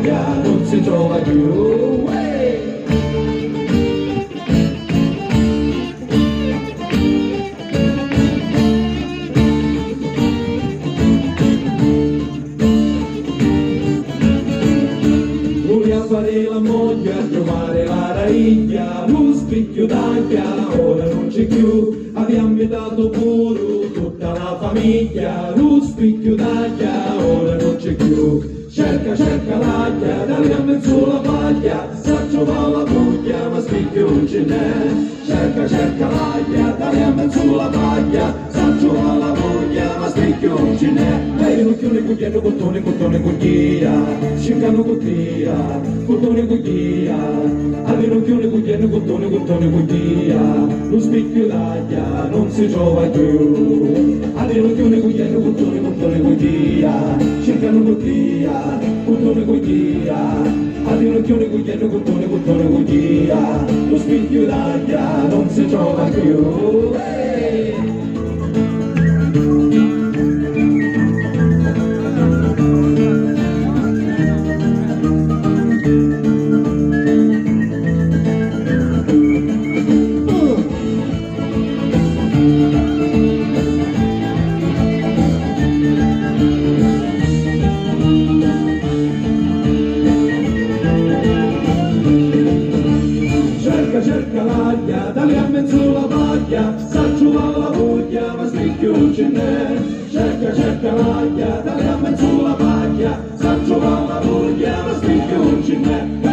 d'Italia non si trova più. Fare la moglie a trovare la raiglia, lo spicchio d'acqua ora non c'è più, abbiamo vietato pure tutta la famiglia, lo spicchio d'acqua ora non c'è più. Cerca, cerca l'aglia, dalle a mezzo la paglia, sa trovare la moglie ma spicchio non ce n'è. Cerca, cerca l'aglia, dalle a mezzo la paglia, sa trovare la moglie ma spicchio non ce n'è. Lei non chiude cucchiaio, cottone, cottone, cucchia, cercano cucchia, cottone, cucchia, almeno chiude cucchiaio, cottone, cottone, cucchia, lo spicchio d'aglia non si trova più. Almeno chiude cucchiaio, cottone, cottone, cucchia, cercano cucchia, cottone, cucchia, almeno chiude cucchiaio, cottone, cottone, cucchia, lo spicchio d'aglia non si trova più. Cerca l'aglia, dalle a mezzo la paglia, sa trovare la voglia, ma spicchio non ce n'è. Cerca, cerca l'aglia, dalle a mezzo la paglia, sa trovare la voglia, ma spicchio non ce n'è.